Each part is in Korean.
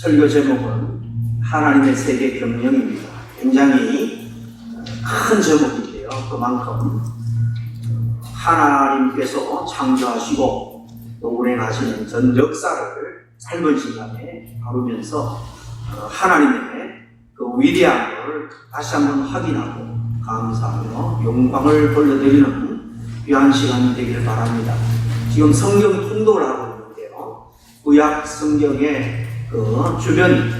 설교 제목은 하나님의 세계 경영입니다. 굉장히 큰 제목인데요. 그만큼 하나님께서 창조하시고 또 운행하시는 전 역사를 삶은 시간에 다루면서 하나님의 그 위대함을 다시 한번 확인하고 감사하며 영광을 돌려드리는 귀한 시간이 되기를 바랍니다. 지금 성경 통독을 하고 있는데요. 구약 성경의 그 주변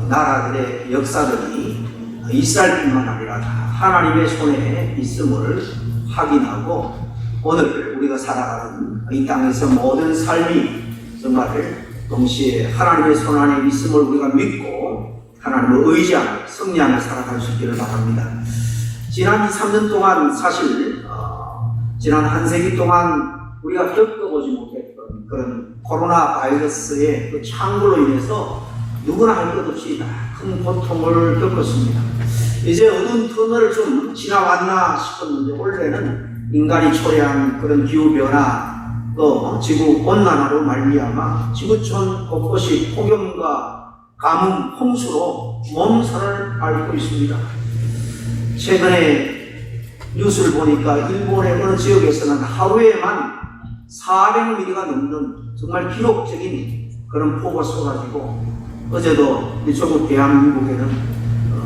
나라들의 역사들이 이스라엘뿐만 아니라 하나님의 손에 있음을 확인하고 오늘 우리가 살아가는 이 땅에서 모든 삶이 정말 동시에 하나님의 손 안에 있음을 우리가 믿고 하나님을 의지하며 승리하며 살아갈 수 있기를 바랍니다. 지난 2, 3년 동안 사실 지난 한 세기 동안 우리가 겪어보지 못했던 그런 코로나 바이러스의 그 창궐로 인해서 누구나 할 것 없이 큰 고통을 겪었습니다. 이제 어두운 터널을 좀 지나왔나 싶었는데 올해는 인간이 초래한 그런 기후변화 또 지구온난화로 말미암아 지구촌 곳곳이 폭염과 가뭄, 홍수로 몸살을 앓고 있습니다. 최근에 뉴스를 보니까 일본의 어느 지역에서는 하루에만 400mm가 넘는 정말 기록적인 그런 폭우가 쏟아지고 어제도 조국 대한민국에는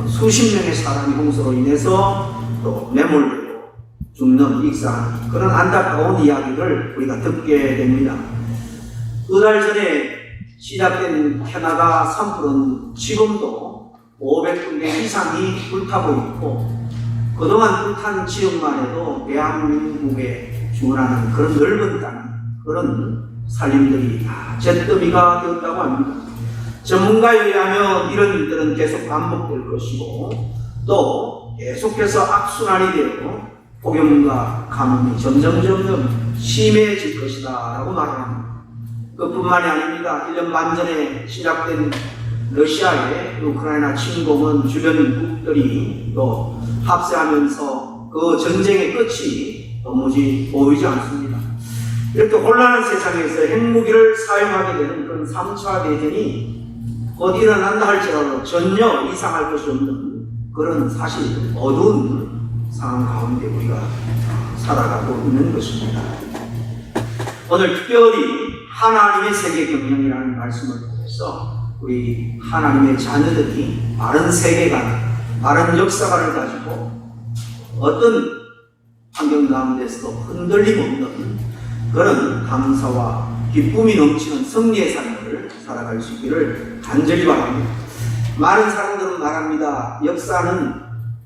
수십 명의 사람이 홍수로 인해서 또 매몰되고 죽는 익사하는 그런 안타까운 이야기를 우리가 듣게 됩니다. 두 달 전에 시작된 캐나다 산불은 지금도 500군데 이상이 불타고 있고 그동안 불탄 지역만 해도 대한민국에 주문하는 그런 넓은 땅, 그런 살림들이 다 잿더미가 되었다고 합니다. 전문가에 의하면 이런 일들은 계속 반복될 것이고 또 계속해서 악순환이 되어 폭염과 가뭄이 점점 심해질 것이다 라고 말을 합니다. 그뿐만이 아닙니다. 1년 반 전에 시작된 러시아의 우크라이나 침공은 주변 국들이 또 합세하면서 그 전쟁의 끝이 도무지 보이지 않습니다. 이렇게 혼란한 세상에서 핵무기를 사용하게 되는 그런 3차 대전이 곧 일어난다 할지라도 전혀 이상할 것이 없는 그런 사실 어두운 상황 가운데 우리가 살아가고 있는 것입니다. 오늘 특별히 하나님의 세계 경영이라는 말씀을 통해서 우리 하나님의 자녀들이 바른 세계관, 바른 역사관을 가지고 어떤 환경 가운데서도 흔들림 없는 그런 감사와 기쁨이 넘치는 승리의 삶을 살아갈 수 있기를 간절히 바랍니다. 많은 사람들은 말합니다. 역사는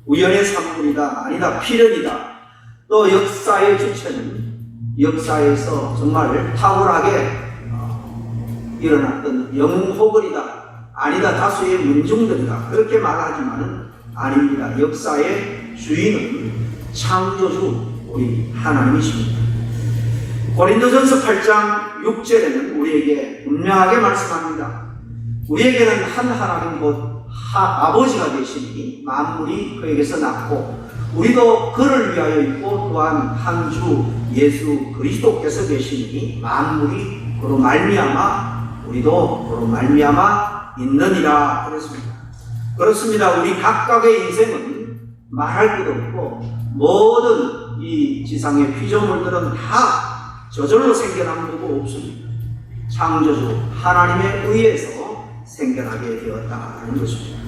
우연의 산물이다, 아니다, 필연이다. 또 역사의 주체는 역사에서 정말 탁월하게 일어났던 영웅호걸이다, 아니다, 다수의 문중들이다. 그렇게 말하지만은 아닙니다. 역사의 주인은 창조주 우리 하나님이십니다. 고린도전서 8장 6절에는 우리에게 분명하게 말씀합니다. 우리에게는 한 하나님 곧 아버지가 계시니 만물이 그에게서 났고 우리도 그를 위하여 있고 또한 한 주 예수 그리스도께서 계시니 만물이 그로 말미암아 우리도 그로 말미암아 있느니라 그랬습니다. 그렇습니다. 우리 각각의 인생은 말할 것 없고 모든 이 지상의 피조물들은 다 저절로 생겨난 거고 없습니다. 창조주 하나님에 의해서 생겨나게 되었다는 것입니다.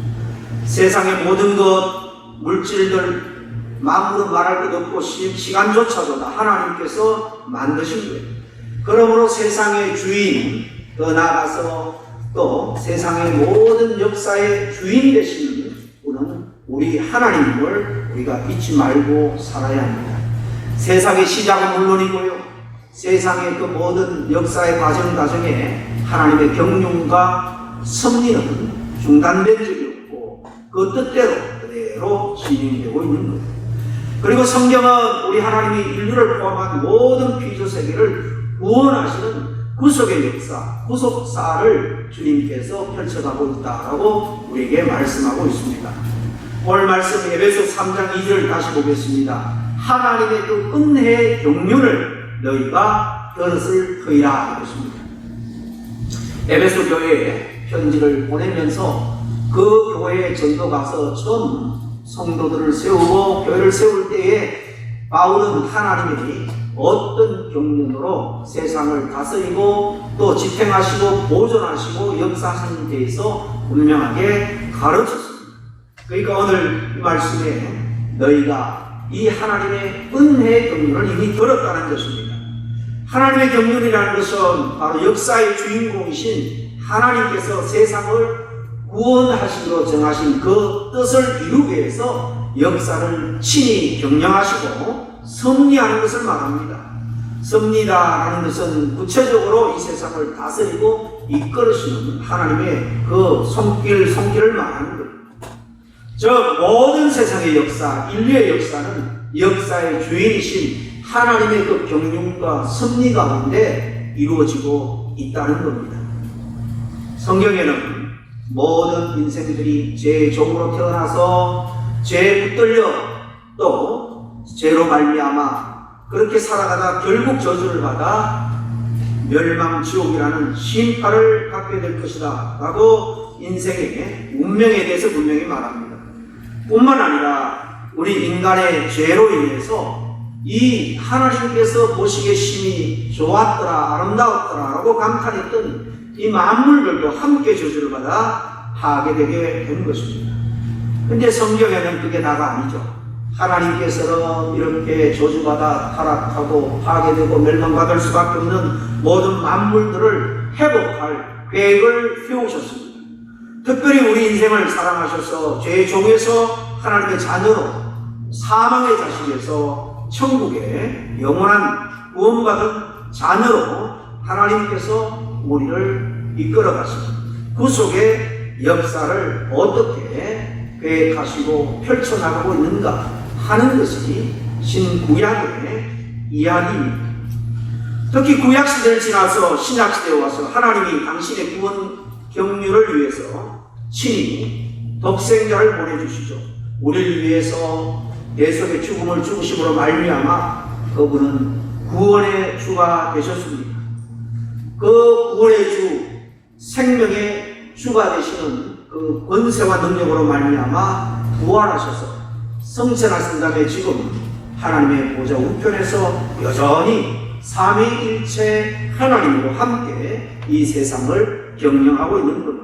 세상의 모든 것, 물질들, 만물은 말할 것 없고 시간조차도 다 하나님께서 만드신 거예요. 그러므로 세상의 주인, 더 나아가서 또 세상의 모든 역사의 주인 되시는 분은 우리 하나님을 우리가 잊지 말고 살아야 합니다. 세상의 시작은 물론이고요. 세상의 그 모든 역사의 과정에 하나님의 경륜과 섭리는 중단된 적이 없고 그 뜻대로 그대로 진행되고 있는 거예요. 그리고 성경은 우리 하나님이 인류를 포함한 모든 피조세계를 구원하시는 구속의 역사, 구속사를 주님께서 펼쳐가고 있다라고 우리에게 말씀하고 있습니다. 오늘 말씀 에베소 3장 2절 다시 보겠습니다. 하나님의 그 은혜의 경륜을 너희가 그릇을 터이라 하셨습니다. 에베소 교회에 편지를 보내면서 그 교회에 전도 가서 처음 성도들을 세우고 교회를 세울 때에 바울은 하나님이 어떤 경륜으로 세상을 다스리고 또 집행하시고 보존하시고 역사하시는 데 대해서 분명하게 가르쳤습니다. 그러니까 오늘 이 말씀에 너희가 이 하나님의 은혜의 경륜을 이미 들었다는 것입니다. 하나님의 경륜이라는 것은 바로 역사의 주인공이신 하나님께서 세상을 구원하시기로 정하신 그 뜻을 이루기 위해서 역사를 친히 경영하시고 섭리하는 것을 말합니다. 섭리다라는 것은 구체적으로 이 세상을 다스리고 이끌으시는 하나님의 그 손길을 말하는 겁니다. 즉 모든 세상의 역사, 인류의 역사는 역사의 주인이신 하나님의 그 경륜과 섭리 가운데 이루어지고 있다는 겁니다. 성경에는 모든 인생들이 죄의 종으로 태어나서 죄에 붙들려 또 죄로 말미암아 그렇게 살아가다 결국 저주를 받아 멸망 지옥이라는 심판을 받게 될 것이다 라고 인생의 운명에 대해서 분명히 말합니다. 뿐만 아니라 우리 인간의 죄로 인해서 이 하나님께서 보시기에 심히 좋았더라 아름다웠더라 라고 감탄했던 이 만물들도 함께 저주를 받아 파괴되게 된 것입니다. 근데 성경에는 그게 다가 아니죠. 하나님께서는 이렇게 저주받아 타락하고 파괴되고 멸망받을 수밖에 없는 모든 만물들을 회복할 계획을 세우셨습니다. 특별히 우리 인생을 사랑하셔서 죄의 종에서 하나님의 자녀로 사망의 자식에서 천국에 영원한 구원받은 자녀로 하나님께서 우리를 이끌어 가십니다. 그 속에 역사를 어떻게 계획하시고 펼쳐나가고 있는가 하는 것이 신구약의 이야기입니다. 특히 구약시대를 지나서 신약시대에 와서 하나님이 당신의 구원 경륜을 위해서 친히 독생자를 보내주시죠. 우리를 위해서 대속의 죽음을 죽으심으로 말미암아 그분은 구원의 주가 되셨습니다. 그 구원의 주, 생명의 주가 되시는 그 권세와 능력으로 말미암아 부활하셔서 성천하신 다음에 지금 하나님의 보좌 우편에서 여전히 삼위일체 하나님으로 함께 이 세상을 경영하고 있는 겁니다.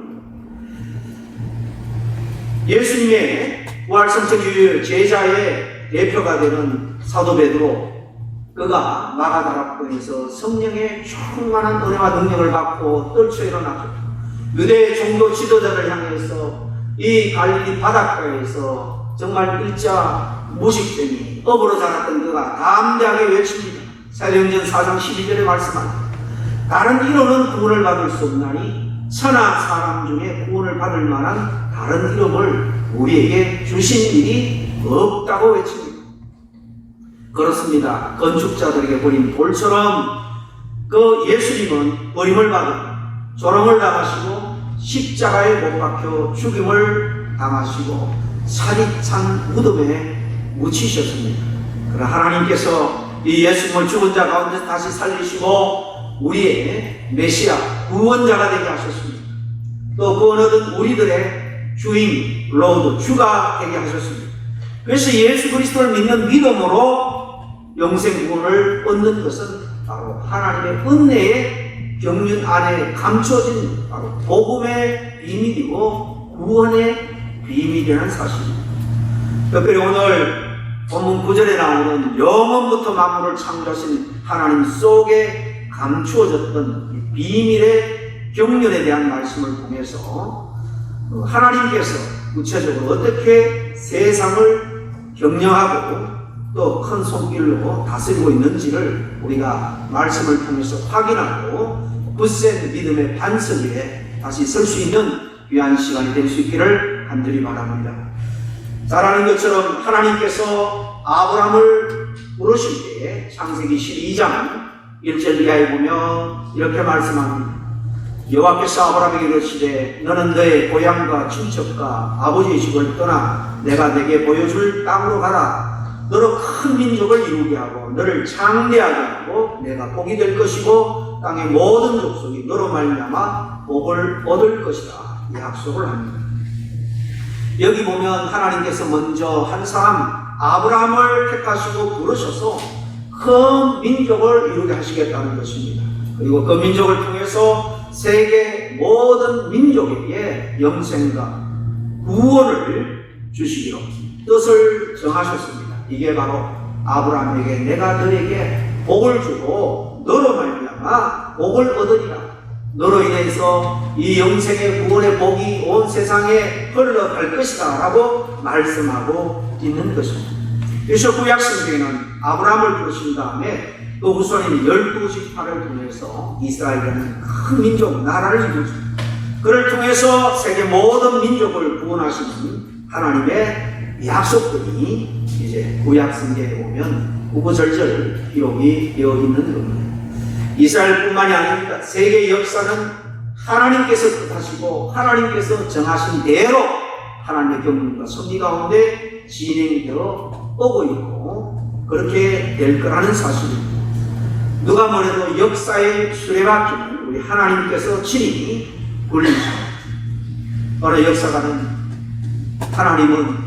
예수님의 부활성천주의 제자의 대표가 되는 사도 베드로, 그가 마가다락방에서 성령의 충만한 은혜와 능력을 받고 떨쳐 일어났죠. 유대 종교 지도자를 향해서 이 갈릴리 바닷가에서 정말 일자 무식쟁이 업으로 자랐던 그가 담대하게 외칩니다. 사도행전 4장 12절에 말씀합니다. 다른 이름은 구원을 받을 수 없나니 천하 사람 중에 구원을 받을 만한 다른 이름을 우리에게 주신 일이 없다고 외칩니다. 그렇습니다. 건축자들에게 버린 돌처럼 그 예수님은 버림을 받고 조롱을 당하시고 십자가에 못 박혀 죽임을 당하시고 살이 찬 무덤에 묻히셨습니다. 그러나 하나님께서 이 예수님을 죽은 자 가운데 다시 살리시고 우리의 메시아 구원자가 되게 하셨습니다. 또 구원 얻은 우리들의 주인 로드 주가 되게 하셨습니다. 그래서 예수 그리스도를 믿는 믿음으로 영생 구원을 얻는 것은 바로 하나님의 은혜의 경륜 안에 감춰진 바로 복음의 비밀이고 구원의 비밀이라는 사실입니다. 특별히 오늘 본문 9절에 나오는 영원부터 만물을 창조하신 하나님 속에 감추어졌던 비밀의 경륜에 대한 말씀을 통해서 하나님께서 구체적으로 어떻게 세상을 경영하고 또 큰 손길로 다스리고 있는지를 우리가 말씀을 통해서 확인하고 굳센 믿음의 반석 위에 다시 설 수 있는 귀한 시간이 될 수 있기를 간절히 바랍니다. 잘 아는 것처럼 하나님께서 아브라함을 부르실 때에 창세기 12장 1절 이하에 보면 이렇게 말씀합니다. 여호와께서 아브라함에게 이르시되 너는 너의 고향과 친척과 아버지의 집을 떠나 내가 내게 보여줄 땅으로 가라. 너로 큰 민족을 이루게 하고 너를 장대하게 하고 내가 복이 될 것이고 땅의 모든 족속이 너로 말미암아 복을 얻을 것이다. 약속을 합니다. 여기 보면 하나님께서 먼저 한 사람 아브라함을 택하시고 부르셔서 큰 민족을 이루게 하시겠다는 것입니다. 그리고 그 민족을 통해서 세계 모든 민족에게 영생과 구원을 주시기로 뜻을 정하셨습니다. 이게 바로 아브라함에게 내가 너에게 복을 주고 너로 말미암아 복을 얻으리라. 너로 인해서 이 영생의 구원의 복이 온 세상에 흘러갈 것이다 라고 말씀하고 있는 것입니다. 그래서 구약성경에는 아브라함을 부르신 다음에 그 후손인 12지파를 통해서 이스라엘이라는 큰 민족, 나라를 이루죠. 그를 통해서 세계 모든 민족을 구원하시는 하나님의 약속들이 이제 구약성경에 보면 구구절절 기록이 되어 있는 겁니다. 이스라엘뿐만이 아닙니다. 세계 역사는 하나님께서 뜻하시고 하나님께서 정하신 대로 하나님의 경륜과 섭리 가운데 진행되어 오고 있고 그렇게 될 거라는 사실입니다. 누가 뭐래도 역사의 수레바퀴를 우리 하나님께서 친히 굴리십니다. 바로 역사가는 하나님은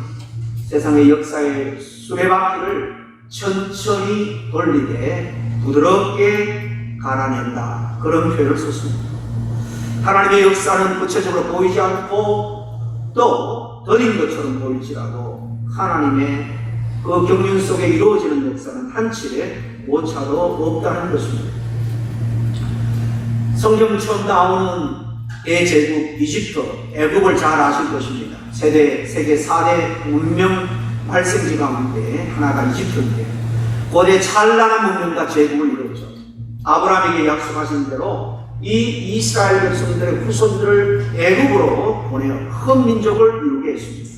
세상의 역사의 수레바퀴를 천천히 돌리되 부드럽게 갈아낸다. 그런 표현을 썼습니다. 하나님의 역사는 구체적으로 보이지 않고 또 더딘 것처럼 보일지라도 하나님의 그 경륜 속에 이루어지는 역사는 한치의 오차도 없다는 것입니다. 성경 처음 나오는 대제국 이집트, 애국을 잘 아실 것입니다. 세계 4대 문명 발생지 가운데 하나가 이집트인데 고대 찬란한 문명과 제국을 이뤘죠. 아브라함에게 약속하신 대로 이 이스라엘 백성들의 후손들을 애국으로 보내어 큰 민족을 이루게 했습니다.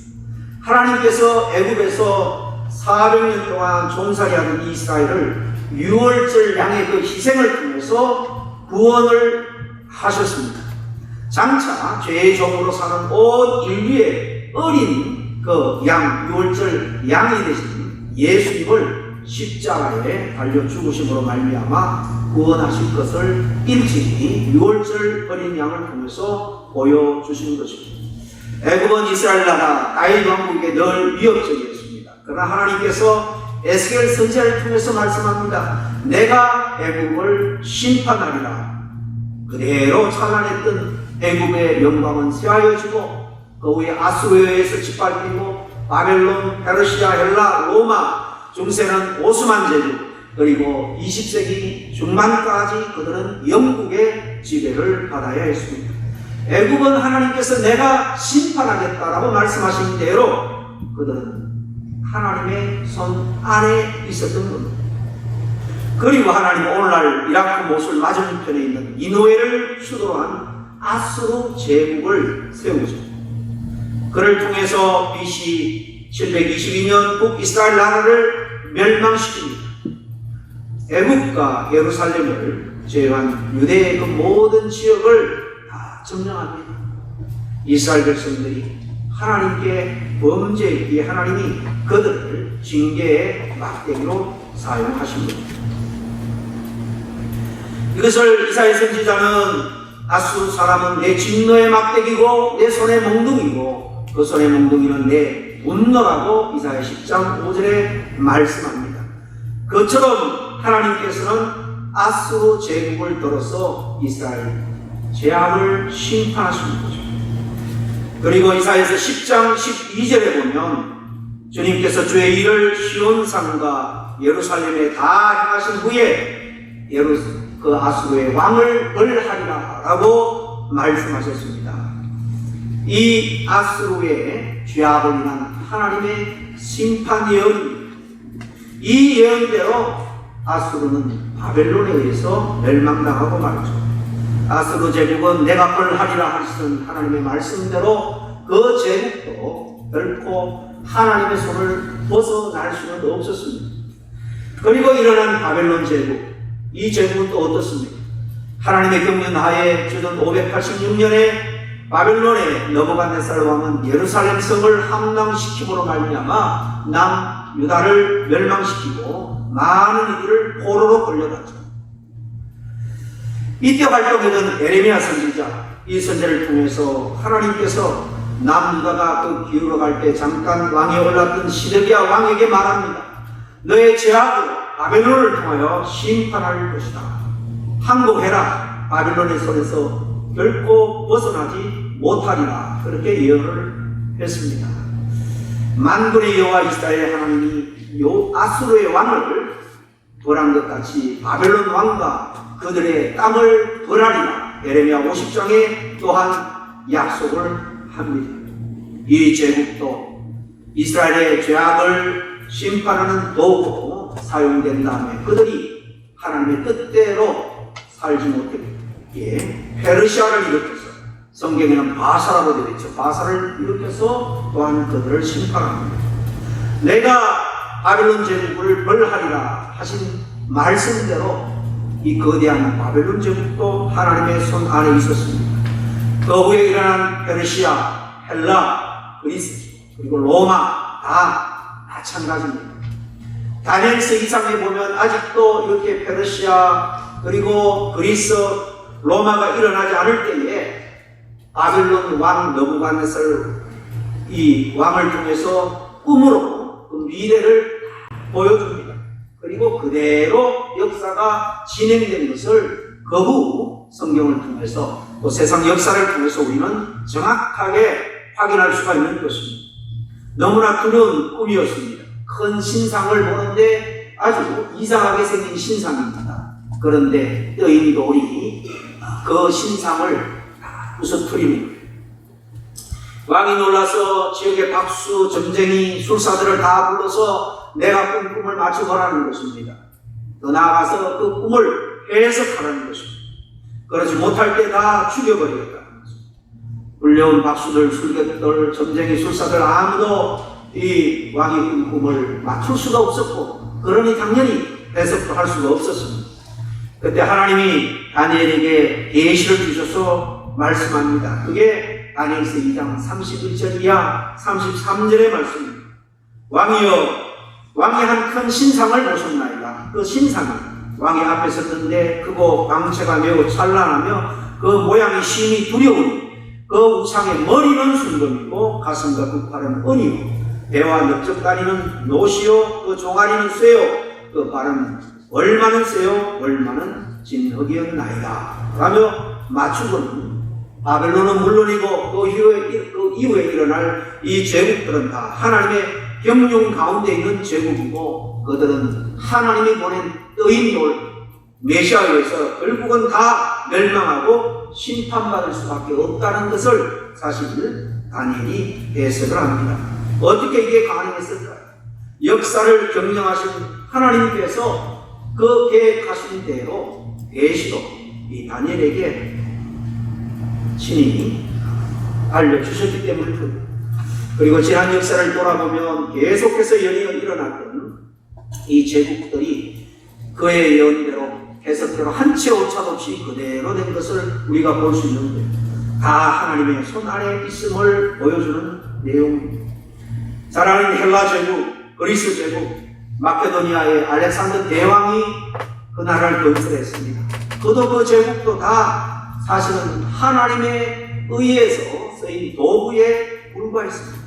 하나님께서 애국에서 400년 동안 종살이하는 이스라엘을 6월절 양의 그 희생을 통해서 구원을 하셨습니다. 장차 죄의 종으로 사는 온 인류의 어린 그 양, 6월절 양이 되신 예수님을 십자가에 달려 죽으심으로 말미암아 구원하실 것을 일찍이 6월절 어린 양을 통해서 보여주신 것입니다. 애굽은 이스라엘 나라 다윗 왕국에게 늘 위협적이었습니다. 그러나 하나님께서 에스겔 선지자를 통해서 말씀합니다. 내가 애굽을 심판하리라. 그대로 찬란했던 애굽의 영광은 쇠하여지고 그 후에 아수르에서 짓밟히고 바벨론, 페르시아, 헬라, 로마 중세는 오스만 제국 그리고 20세기 중반까지 그들은 영국의 지배를 받아야 했습니다. 애굽은 하나님께서 내가 심판하겠다라고 말씀하신 대로 그들은 하나님의 손 안에 있었던 겁니다. 그리고 하나님은 오늘날 이라크 모술 맞은편에 있는 니느웨를 수도로 한 아수르 제국을 세우죠. 그를 통해서 BC 722년 북이스라엘 나라를 멸망시킵니다. 애굽과 예루살렘을 제외한 유대의 그 모든 지역을 다 점령합니다. 이스라엘 백성들이 하나님께 범죄했기에 하나님이 그들을 징계의 막대기로 사용하신 겁니다. 이것을 이사야 선지자는 아수르 사람은 내 진노의 막대기고 내 손의 몽둥이고 그 손의 몽둥이는 내 분노라고 이사야 10장 5절에 말씀합니다. 그처럼 하나님께서는 아수르 제국을 들어서 이스라엘 죄악을 심판하시는 거죠. 그리고 이사야서 10장 12절에 보면 주님께서 주의 일을 시온산과 예루살렘에 다 행하신 후에 그 아수르의 왕을 벌하리라 라고 말씀하셨습니다. 이 아수르의 죄악을 인한 하나님의 심판 예언입니다. 이 예언대로 아수르는 바벨론에 의해서 멸망당하고 말죠. 아수르 제국은 내가 벌하리라 하시던 하나님의 말씀대로 그 제국도 결코 하나님의 손을 벗어날 수는 없었습니다. 그리고 일어난 바벨론 제국, 이 제국은 또 어떻습니까? 하나님의 경륜 하에 주전 586년에 바벨론의 느부갓네살 왕은 예루살렘 성을 함락시킴으로 말미암아 남유다를 멸망시키고 많은 이들을 포로로 끌려갔죠. 이때 활동했던 에레미야 선지자, 이 선지를 통해서 하나님께서 남유다가 그 기울어갈 때 잠깐 왕에 올랐던 시드기야 왕에게 말합니다. 너의 죄악으로 바벨론을 통하여 심판할 것이다. 항복해라. 바벨론의 손에서 결코 벗어나지 못하리라. 그렇게 예언을 했습니다. 만군의 여호와 이스라엘 하나님이 아수르의 왕을 벌한 것 같이 바벨론 왕과 그들의 땅을 벌하리라. 에레미야 50장에 또한 약속을 합니다. 이 제국도 이스라엘의 죄악을 심판하는 도구로 사용된다면 그들이 하나님의 뜻대로 살지 못했기에 페르시아를 일으켜서, 성경에는 바사라고 되어 있죠. 바사를 일으켜서 또한 그들을 심판합니다. 내가 바벨론 제국을 벌하리라 하신 말씀대로 이 거대한 바벨론 제국도 하나님의 손 안에 있었습니다. 그 후에 일어난 페르시아, 헬라, 그리스, 그리고 로마 다 마찬가지입니다. 다니엘서 2장에 보면 아직도 이렇게 페르시아 그리고 그리스, 로마가 일어나지 않을 때에 바벨론 왕 느부갓네살 이 왕을 통해서 꿈으로 그 미래를 보여줍니다. 그리고 그대로 역사가 진행된 것을 그 후 성경을 통해서 또 세상 역사를 통해서 우리는 정확하게 확인할 수가 있는 것입니다. 너무나 두려운 꿈이었습니다. 큰 신상을 보는데 아주 이상하게 생긴 신상입니다. 그런데 뜨인 돌이 그 신상을 부서뜨립니다. 왕이 놀라서 지역의 박수, 점쟁이, 술사들을 다 불러서 내가 꾼 꿈을 맞춰보라는 것입니다. 더 나아가서 그 꿈을 해석하라는 것입니다. 그러지 못할 때 다 죽여버리겠다는 것입니다. 불려온 박수들, 술객들, 점쟁이, 술사들 아무도 이 왕이 꾼 꿈을 맞출 수가 없었고, 그러니 당연히 해석도 할 수가 없었습니다. 그때 하나님이 다니엘에게 계시를 주셔서 말씀합니다. 그게 다니엘서 2장 31절 이하 33절의 말씀입니다. 왕이여, 왕이 한 큰 신상을 보셨나이다. 그 신상이 왕의 앞에 섰는데 크고 광채가 매우 찬란하며 그 모양이 심히 두려우니 그 우상의 머리는 순금이고 가슴과 그 팔은 은이요 배와 넓적다리는 노시요 그 종아리는 쇠요 그 발은 얼마는 쇠요 얼마는 진흙이었나이다 라며 맞추고는 바벨론은 물론이고 그 이후에 일어날 이 제국들은 다 하나님의 경륜 가운데 있는 제국이고 그들은 하나님이 보낸 뜨인 돌 메시아에서 결국은 다 멸망하고 심판받을 수밖에 없다는 것을 사실 다니엘이 해석을 합니다. 어떻게 이게 가능했을까요? 역사를 경영하신 하나님께서 그 계획하신 대로 계시로 이 다니엘에게 친히 알려주셨기 때문입니다. 그리고 지난 역사를 돌아보면 계속해서 연이어 일어났던 이 제국들이 그의 예언대로 해석대로 한 채 오차 없이 그대로 된 것을 우리가 볼 수 있는데 다 하나님의 손 안에 있음을 보여주는 내용입니다. 잘 아는 헬라 제국, 그리스 제국, 마케도니아의 알렉산더 대왕이 그 나라를 건설했습니다. 그도 그 제국도 다 사실은 하나님의 의해서 쓰인 도구에 불과했습니다.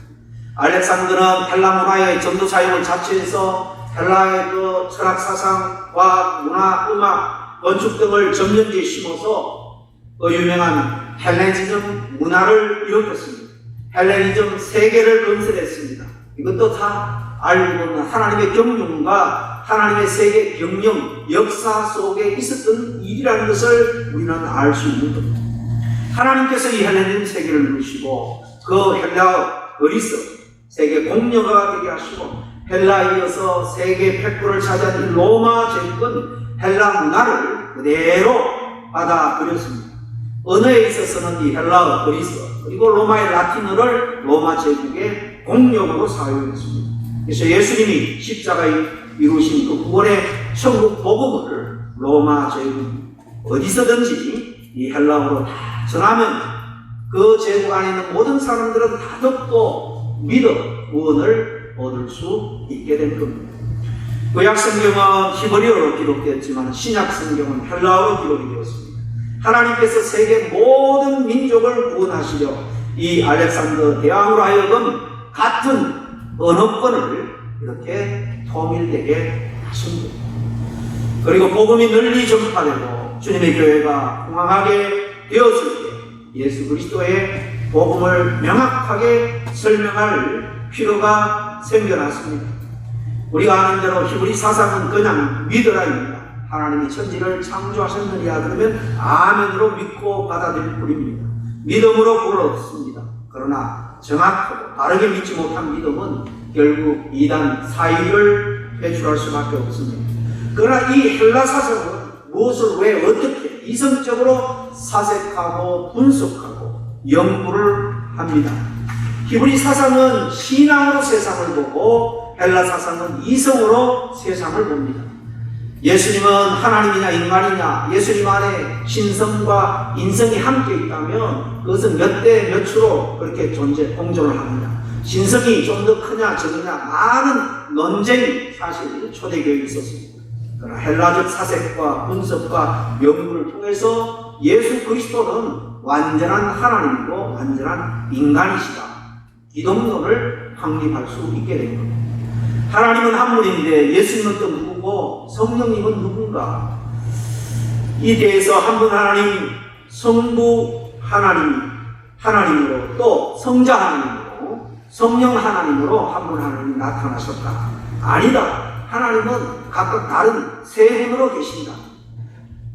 알렉산더는 헬라 문화의 전도 사역을 자체해서 헬라의 그 철학 사상, 과학, 문화, 음악, 건축 등을 점령지에 심어서 그 유명한 헬레니즘 문화를 일으켰습니다. 헬레니즘 세계를 건설했습니다. 이것도 다 알고 있는 하나님의 경륜과 하나님의 세계 경영, 역사 속에 있었던 일이라는 것을 우리는 알 수 있는 겁니다. 하나님께서 이 헬레니즘 세계를 누르시고 그 헬라어, 그리스 세계 공여가 되게 하시고 헬라에 이어서 세계 패권을 차지한 이 로마 제국은 헬라 문화를 그대로 받아들였습니다. 언어에 있어서는 이 헬라어, 그리스 그리고 로마의 라틴어를 로마 제국의 공용어로 사용했습니다. 그래서 예수님이 십자가에 이루신 그 구원의 천국 복음을 로마 제국 어디서든지 이 헬라어로 다 전하면 그 제국 안에 있는 모든 사람들은 다 듣고 믿어 구원을 얻을 수 있게 된 겁니다. 구약 성경은 히브리어로 기록되었지만 신약 성경은 헬라어로 기록이 되었습니다. 하나님께서 세계 모든 민족을 구원하시려 이 알렉산더 대왕으로 하여금 같은 언어권을 이렇게 통일되게 하십니다. 그리고 복음이 널리 전파되고 주님의 교회가 흥황하게 되었을 때 예수 그리스도의 복음을 명확하게 설명할 필요가 생겨났습니다. 우리가 아는 대로 히브리 사상은 그냥 믿으라입니다. 하나님이 천지를 창조하셨느냐 그러면 아멘으로 믿고 받아들일 뿐입니다. 믿음으로 구원을 얻습니다. 그러나 정확하고 바르게 믿지 못한 믿음은 결국 이단 사이를 배출할 수밖에 없습니다. 그러나 이 헬라 사상은 무엇을 왜 어떻게 이성적으로 사색하고 분석하고 연구를 합니다. 히브리 사상은 신앙으로 세상을 보고 헬라 사상은 이성으로 세상을 봅니다. 예수님은 하나님이냐 인간이냐, 예수님 안에 신성과 인성이 함께 있다면 그것은 몇 대 몇으로 그렇게 공존을 합니다. 신성이 좀 더 크냐 적으냐 많은 논쟁이 사실 초대교회에 있었습니다. 그러나 헬라적 사색과 분석과 연구를 통해서 예수 그리스도는 완전한 하나님이고 완전한 인간이시다, 기독론을 확립할 수 있게 된 겁니다. 하나님은 한 분인데 예수님은 또 누구고 성령님은 누군가? 이 대해서 한 분 하나님, 성부 하나님으로 또 성자 하나님으로 성령 하나님으로 한 분 하나님이 나타나셨다. 아니다. 하나님은 각각 다른 세 분으로 계신다.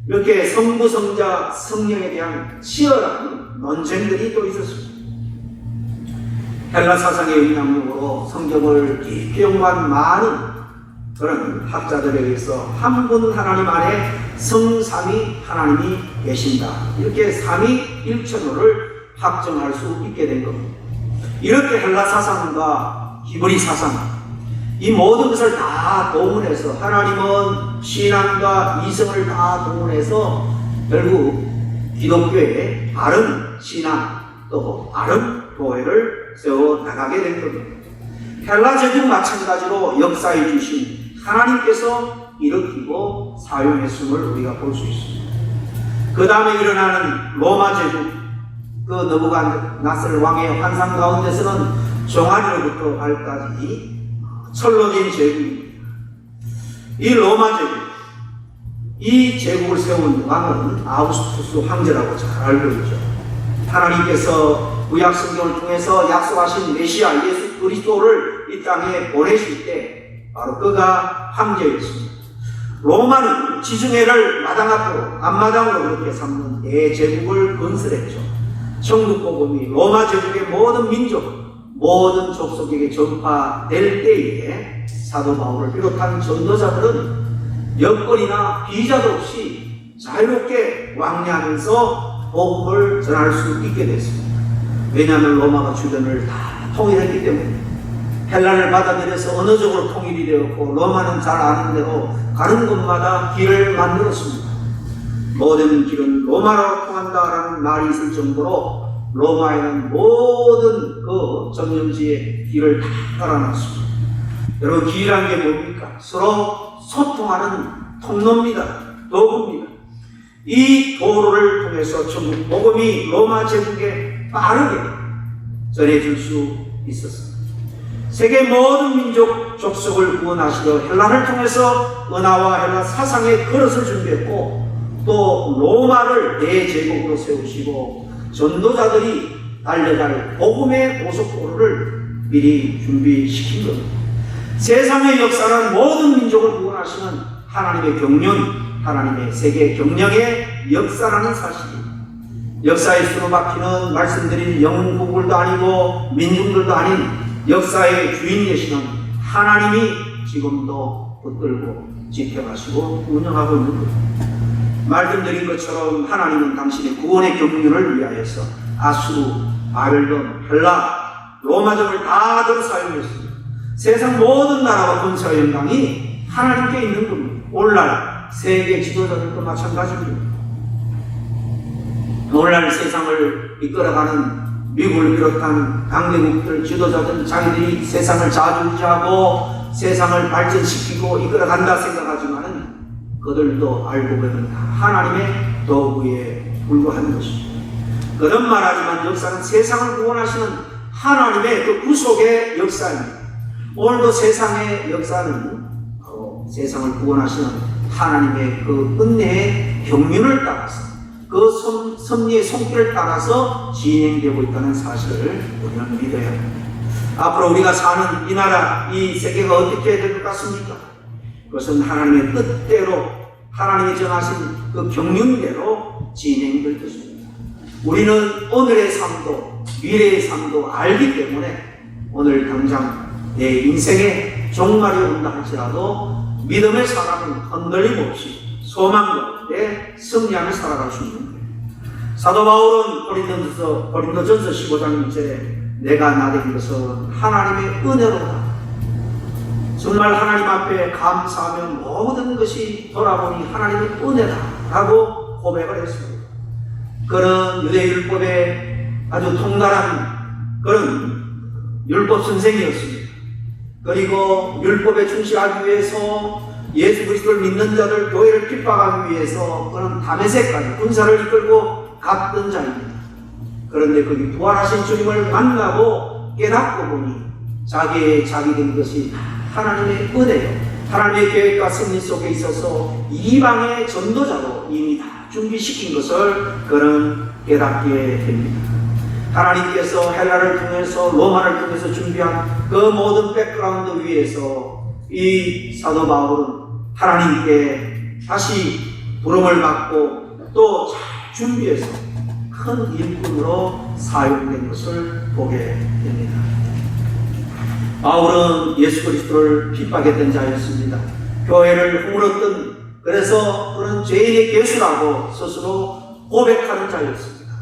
이렇게 성부, 성자, 성령에 대한 치열한 논쟁들이 또 있었습니다. 헬라 사상의 영향력으로 성경을 깊이 연구한 많은 그런 학자들에 의해서 한 분 하나님 안에 성삼위 하나님이 계신다, 이렇게 삼위일천호를 확정할 수 있게 된 겁니다. 이렇게 헬라 사상과 히브리 사상, 이 모든 것을 다 동원해서 하나님은 신앙과 이성을 다 동원해서 결국 기독교의 바른 신앙 또 바른 교회를 세워나가게 된 겁니다. 헬라 제국 마찬가지로 역사해 주신 하나님께서 일으키고 사용했음을 우리가 볼 수 있습니다. 그 다음에 일어나는 로마 제국, 그 느부갓네살 왕의 환상 가운데서는 종아리로부터 발까지 철로된 제국입니다. 이 로마 제국, 이 제국을 세운 왕은 아우구스투스 황제라고 잘 알고 있죠. 하나님께서 구약 성경을 통해서 약속하신 메시아 예수 그리스도를 이 땅에 보내실 때 바로 그가 황제였습니다. 로마는 지중해를 마당 앞으로 앞마당으로 그렇게 삼는 대제국을 건설했죠. 천국 복음이 로마 제국의 모든 민족, 모든 족속에게 전파될 때에 사도 바울을 비롯한 전도자들은 여건이나 비자도 없이 자유롭게 왕래하면서 복음을 전할 수 있게 됐습니다. 왜냐하면 로마가 주변을 다 통일했기 때문에. 헬라를 받아들여서 언어적으로 통일이 되었고 로마는 잘 아는 대로 가는 곳마다 길을 만들었습니다. 모든 길은 로마로 통한다라는 말이 있을 정도로 로마에는 모든 그 점령지의 길을 다 깔아놨습니다. 여러분, 길이라는 게 뭡니까? 서로 소통하는 통로입니다. 도구입니다. 이 도로를 통해서 천국 복음이 로마 제국에 빠르게 전해질 수 있었습니다. 세계 모든 민족 족속을 구원하시려 헬라를 통해서 은하와 헬라 사상의 그릇을 준비했고 또 로마를 대제국으로 세우시고 전도자들이 달려갈 복음의 고속도로를 미리 준비시킨 겁니다. 세상의 역사는 모든 민족을 구원하시는 하나님의 경륜, 하나님의 세계 경영의 역사라는 사실입니다. 역사의 수로바퀴는 말씀드린 영국들도 아니고 민중들도 아닌 역사의 주인 되시는 하나님이 지금도 붙들고 지켜가시고 운영하고 있는 겁니다. 말씀드린 것처럼 하나님은 당신의 구원의 경륜을 위하여서 아수르, 바벨론, 헬라, 로마적을 다 들어 사용했습니다. 세상 모든 나라와 권세와 영광이 하나님께 있는 겁니다. 오늘날 세계 지도자들도 마찬가지입니다. 오늘날 세상을 이끌어가는 미국을 비롯한 강대국들 지도자들은 자기들이 세상을 자주지하고 세상을 발전시키고 이끌어간다 생각하지만 그들도 알고 보면 하나님의 도구에 불과한 것입니다. 그런 말하지만 역사는 세상을 구원하시는 하나님의 그 구속의 역사입니다. 오늘도 세상의 역사는 바로 세상을 구원하시는 하나님의 그 은혜의 경륜을 따라서 그 섭리의 손길을 따라서 진행되고 있다는 사실을 우리는 믿어야 합니다. 앞으로 우리가 사는 이 나라, 이 세계가 어떻게 될 것 같습니까? 그것은 하나님의 뜻대로, 하나님이 정하신 그 경륜대로 진행될 것입니다. 우리는 오늘의 삶도 미래의 삶도 알기 때문에 오늘 당장 내 인생에 종말이 온다 할지라도 믿음의 사람은 흔들림 없이 소망 가운데 승리하며 살아갈 수 있는 거예요. 사도 바울은 고린도전서 15장 1절에 내가 나된 것은 하나님의 은혜로다. 정말 하나님 앞에 감사하며 모든 것이 돌아보니 하나님의 은혜다라고 고백을 했습니다. 그런 유대율법에 아주 통달한 그런 율법 선생이었습니다. 그리고 율법에 충실하기 위해서 예수 그리스도를 믿는 자들 교회를 핍박하기 위해서 그런 다메섹까지 군사를 이끌고 갔던 자입니다. 그런데 거기 부활하신 주님을 만나고 깨닫고 보니 자기 된 것이 하나님의 은혜요, 하나님의 계획과 섭리 속에 있어서 이방의 전도자로 이미 다 준비시킨 것을 그는 깨닫게 됩니다. 하나님께서 헬라를 통해서 로마를 통해서 준비한 그 모든 백그라운드 위에서 이 사도 바울은 하나님께 다시 부름을 받고 또 잘 준비해서 큰 일꾼으로 사용된 것을 보게 됩니다. 바울은 예수 그리스도를 핍박했던 자였습니다. 교회를 허물었던, 그래서 그런 죄인의 개수라고 스스로 고백하는 자였습니다.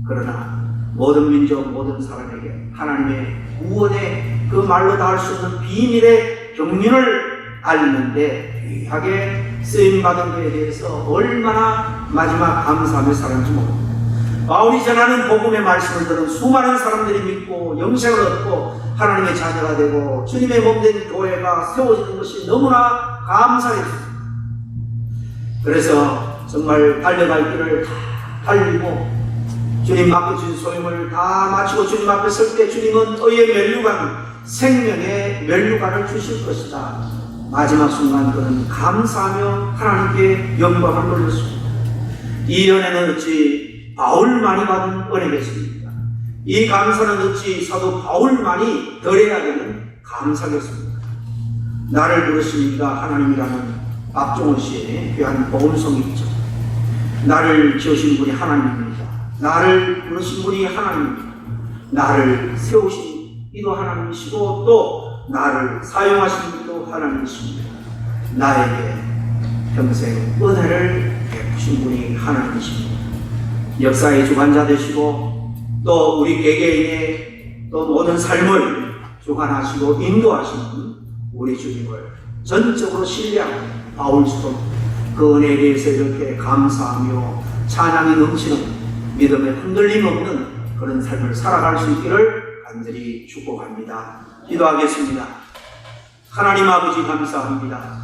그러나 모든 민족, 모든 사람에게 하나님의 구원의 그 말로 닿을 수 없는 비밀의 경륜을 알리는데 귀하게 쓰임받은 것에 대해서 얼마나 마지막 감사하며 살았는지 모릅니다. 바울이 전하는 복음의 말씀을 들은 수많은 사람들이 믿고 영생을 얻고 하나님의 자녀가 되고 주님의 몸된 교회가 세워지는 것이 너무나 감사했습니다. 그래서 정말 달려갈 길을 다 달리고 주님 맡겨주신 소임을 다 마치고 주님 앞에 설 때 주님은 너희의 면류관, 생명의 면류관을 주실 것이다. 마지막 순간 그는 감사하며 하나님께 영광을 돌렸습니다. 이 은혜는 어찌 바울만이 받은 은혜겠습니까? 이 감사는 어찌 사도 바울만이 덜해야 되는 감사겠습니까? 나를 부르시니까 하나님이라는 박종원 씨의 귀한 복음성이 있죠. 나를 지으신 분이 하나님입니다. 나를 부르신 분이 하나님입니다. 나를 세우신 이도 하나님이시고 또 나를 사용하신 분도 하나님이십니다. 나에게 평생 은혜를 베푸신 분이 하나님이십니다. 역사의 주관자 되시고 또 우리 개개인의 또 모든 삶을 주관하시고 인도하시는 우리 주님을 전적으로 신뢰하고 바울처럼 그 은혜에 대해서 이렇게 감사하며 찬양이 넘치는 믿음에 흔들림 없는 그런 삶을 살아갈 수 있기를 간절히 축복합니다. 기도하겠습니다. 하나님 아버지 감사합니다.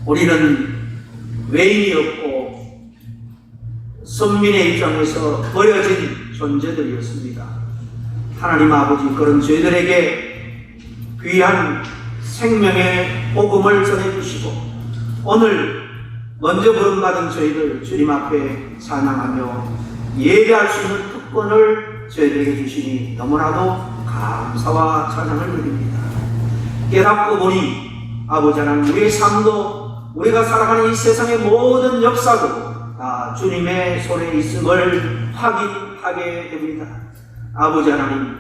우리는 외인이었고 선민의 입장에서 버려진 존재들이었습니다. 하나님 아버지 그런 저희들에게 귀한 생명의 복음을 전해주시고 오늘 먼저 부름받은 저희들 주님 앞에 찬양하며 예배할 수 있는 특권을 저희들에게 주시니 너무나도 감사와 찬양을 드립니다. 깨닫고 보니 아버지 하나님 우리의 삶도 우리가 살아가는 이 세상의 모든 역사도 다 주님의 손에 있음을 확인하게 됩니다. 아버지 하나님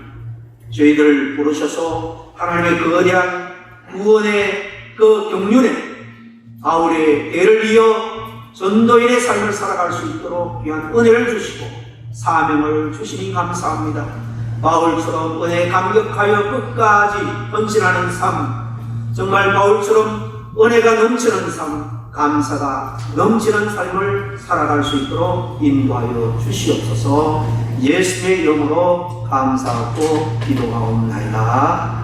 저희들을 부르셔서 하나님의 거대한 구원의 그 경륜에 바울의 애를 이어 전도인의 삶을 살아갈 수 있도록 귀한 은혜를 주시고 사명을 주시니 감사합니다. 바울처럼 은혜에 감격하여 끝까지 헌신하는 삶, 정말 바울처럼 은혜가 넘치는 삶, 감사가 넘치는 삶을 살아갈 수 있도록 인도하여 주시옵소서. 예수의 이름으로 감사하고 기도하옵나이다.